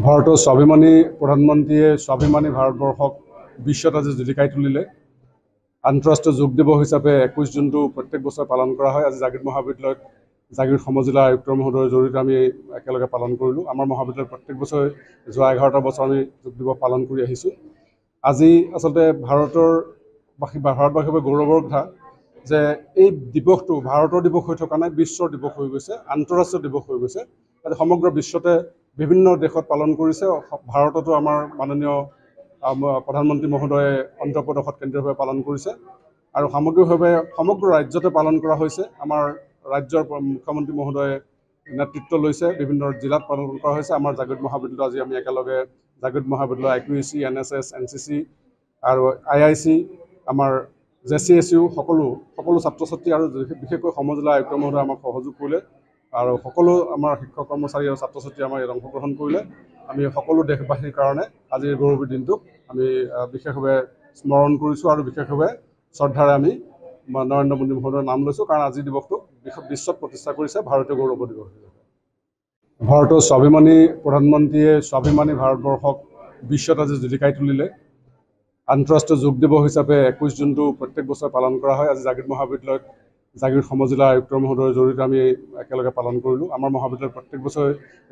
ভারতের স্বাভিমানী প্রধানমন্ত্রীয়ে স্বাভিমানী ভারতবর্ষক বিশ্বত আজি জিলিকাই তুলিলে। আন্তঃরাষ্ট্রীয় যোগ দিবস হিসাবে 21 জুনটো প্রত্যেক বছর পালন করা হয়। আজি জাগৃত মহাবিদ্যালয়ত জাগৃত সমজিলা আয়ুক্ত মহোদয়ৰ জড়িতে আমি একেলগে পালন কৰিলোঁ। আমাৰ মহাবিদ্যালয়ত প্ৰত্যেক বছৰ যোৱা 11টা বছৰ আমি যোগ দিবস পালন কৰি আহিছোঁ। আজি আচলতে ভাৰতবাসীৰ বাবে গৌৰৱৰ কথা যে এই দিৱসটো ভাৰতৰ দিৱস হৈ থকা নাই, বিশ্বৰ দিৱস হৈ গৈছে, আন্তঃৰাষ্ট্ৰীয় দিৱস হৈ গৈছে। আজি সমগ্ৰ বিশ্বতে বিভিন্ন দেশত পালন কৰিছে। ভাৰততো আমাৰ মাননীয় প্ৰধানমন্ত্ৰী মহোদয়ে অন্ধ্ৰ প্ৰদেশত কেন্দ্ৰীয়ভাৱে পালন কৰিছে আৰু সামগ্ৰিকভাৱে সমগ্ৰ ৰাজ্যতে পালন কৰা হৈছে। আমাৰ ৰাজ্যৰ মুখ্যমন্ত্ৰী মহোদয়ে নেতৃত্ব লৈছে, বিভিন্ন জিলাত পালন কৰা হৈছে। আমাৰ জাগৃত মহাবিদ্যালয় আজি আমি একেলগে জাগৃত মহাবিদ্যালয় IQAC, NSS, NCC আৰু IIC, আমাৰ JCSU সকলো ছাত্ৰ ছাত্ৰী আৰু বিশেষকৈ সমজিলা আয়ুক্ত মহোদয়ে আমাক সহযোগ কৰিলে আৰু সকলো আমাৰ শিক্ষক কৰ্মচাৰী আৰু ছাত্ৰ ছাত্ৰী আমাৰ ইয়াত অংশগ্ৰহণ কৰিলে। আমি সকলো দেশবাসীৰ কাৰণে আজিৰ গৌৰৱী দিনটোক আমি বিশেষভাৱে স্মৰণ কৰিছোঁ আৰু বিশেষভাৱে শ্ৰদ্ধাৰে আমি নৰেন্দ্ৰ মোদী মহোদয়ৰ নাম লৈছোঁ, কাৰণ আজিৰ দিৱসটোক বিশ্বত প্ৰতিষ্ঠা কৰিছে ভাৰতীয় গৌৰৱ দিৱস। ভাৰতৰ স্বাভিমানী প্ৰধানমন্ত্ৰীয়ে স্বাভিমানী ভাৰতবৰ্ষক বিশ্বত আজি জিলিকাই তুলিলে। আন্তঃৰাষ্ট্ৰীয় যোগ দিৱস হিচাপে 21 জুনটো প্ৰত্যেক বছৰ পালন কৰা হয়। আজি জাগৃত মহাবিদ্যালয়ত জাগৃত সমজিলা আয়ুক্ত মহোদয়ৰ জড়িতে আমি একেলগে পালন কৰিলোঁ। আমাৰ মহাবিদ্যালয়ত প্ৰত্যেক বছৰ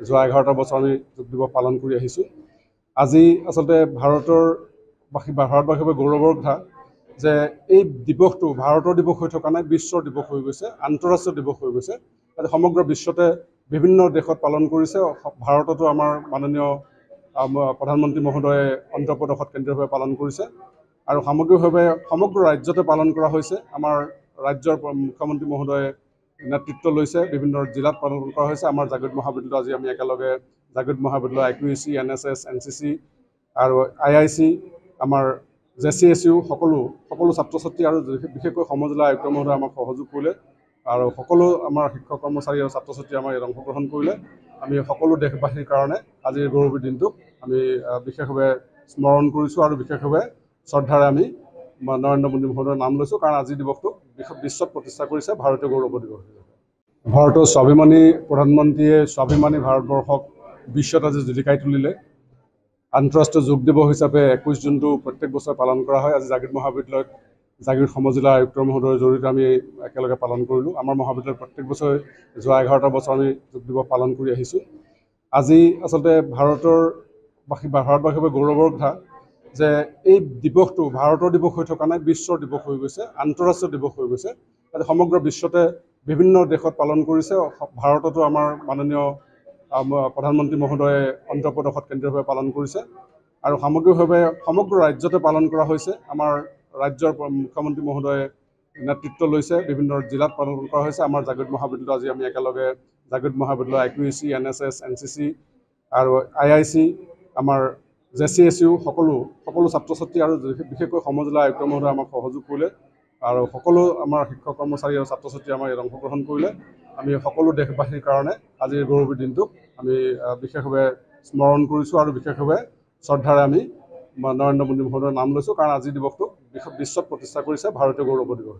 যোৱা 11টা বছৰ আমি যোগ দিৱস পালন কৰি আহিছোঁ। আজি আচলতে ভাৰতবাসীৰ বাবে গৌৰৱৰ কথা যে এই দিৱসটো ভাৰতৰ দিৱস হৈ থকা নাই, বিশ্বৰ দিৱস হৈ গৈছে, আন্তঃৰাষ্ট্ৰীয় দিৱস হৈ গৈছে। আজি সমগ্ৰ বিশ্বতে বিভিন্ন দেশত পালন কৰিছে। ভাৰততো আমাৰ মাননীয় প্ৰধানমন্ত্ৰী মহোদয়ে অন্ধ্ৰ প্ৰদেশত কেন্দ্ৰীয়ভাৱে পালন কৰিছে আৰু সামগ্ৰিকভাৱে সমগ্ৰ ৰাজ্যতে পালন কৰা হৈছে। আমাৰ ৰাজ্যৰ মুখ্যমন্ত্ৰী মহোদয়ে নেতৃত্ব লৈছে, বিভিন্ন জিলাত পালন কৰা হৈছে। আমাৰ জাগৃত মহাবিদ্যালয় আজি আমি একেলগে জাগৃত মহাবিদ্যালয় IQAC, NSS, NCC আৰু IIC, আমাৰ JCSU সকলো ছাত্ৰ ছাত্ৰী আৰু বিশেষকৈ সমজিলা আয়ুক্ত মহোদয়ে আমাক সহযোগ কৰিলে আৰু সকলো আমাৰ শিক্ষক কৰ্মচাৰী আৰু ছাত্ৰ ছাত্ৰী আমাৰ ইয়াত অংশগ্ৰহণ কৰিলে। আমি সকলো দেশবাসীৰ কাৰণে আজিৰ গৌৰৱী দিনটোক আমি বিশেষভাৱে স্মৰণ কৰিছোঁ আৰু বিশেষভাৱে শ্ৰদ্ধাৰে আমি নৰেন্দ্ৰ মোদী মহোদয়ৰ নাম লৈছোঁ, কাৰণ আজিৰ দিৱসটোক বিশ্বত প্ৰতিষ্ঠা কৰিছে ভাৰতীয় গৌৰৱ দিৱস। ভাৰতৰ স্বাভিমানী প্ৰধানমন্ত্ৰীয়ে স্বাভিমানী ভাৰতবৰ্ষক বিশ্বত আজি জিলিকাই তুলিলে। আন্তঃৰাষ্ট্ৰীয় যোগ দিৱস হিচাপে 21 জুনটো প্ৰত্যেক বছৰ পালন কৰা হয়। আজি জাগৃত মহাবিদ্যালয়ত জাগৃত সমজিলা আয়ুক্ত মহোদয়ৰ জড়িতে আমি একেলগে পালন কৰিলোঁ। আমাৰ মহাবিদ্যালয়ত প্ৰত্যেক বছৰ যোৱা 11টা বছৰ আমি যোগ দিৱস পালন কৰি আহিছোঁ। আজি আচলতে ভাৰতবাসীৰ বাবে গৌৰৱৰ কথা যে এই দিৱসটো ভাৰতৰ দিৱস হৈ থকা নাই, বিশ্বৰ দিৱস হৈ গৈছে, আন্তঃৰাষ্ট্ৰীয় দিৱস হৈ গৈছে। আজি সমগ্ৰ বিশ্বতে বিভিন্ন দেশত পালন কৰিছে। ভাৰততো আমাৰ মাননীয় প্ৰধানমন্ত্ৰী মহোদয়ে অন্ধ্ৰ প্ৰদেশত কেন্দ্ৰীয়ভাৱে পালন কৰিছে আৰু সামগ্ৰিকভাৱে সমগ্ৰ ৰাজ্যতে পালন কৰা হৈছে। আমাৰ ৰাজ্যৰ মুখ্যমন্ত্ৰী মহোদয়ে নেতৃত্ব লৈছে, বিভিন্ন জিলাত পালন কৰা হৈছে। আমাৰ জাগৃত মহাবিদ্যালয় আজি আমি একেলগে জাগৃত মহাবিদ্যালয় IQAC, NSS, NCC আৰু IIC, আমাৰ JCSU সকলো ছাত্ৰ ছাত্ৰী আৰু বিশেষকৈ সমজিলা আয়ুক্ত মহোদয়ে আমাক সহযোগ কৰিলে আৰু সকলো আমাৰ শিক্ষক কৰ্মচাৰী আৰু ছাত্ৰ ছাত্ৰী আমাৰ ইয়াত অংশগ্ৰহণ কৰিলে। আমি সকলো দেশবাসীৰ কাৰণে আজিৰ গৌৰৱী দিনটোক আমি বিশেষভাৱে স্মৰণ কৰিছোঁ আৰু বিশেষভাৱে শ্ৰদ্ধাৰে আমি নৰেন্দ্ৰ মোদী মহোদয়ৰ নাম লৈছোঁ, কাৰণ আজিৰ দিৱসটোক বিশ্বত প্ৰতিষ্ঠা কৰিছে ভাৰতীয় গৌৰৱ দিৱস।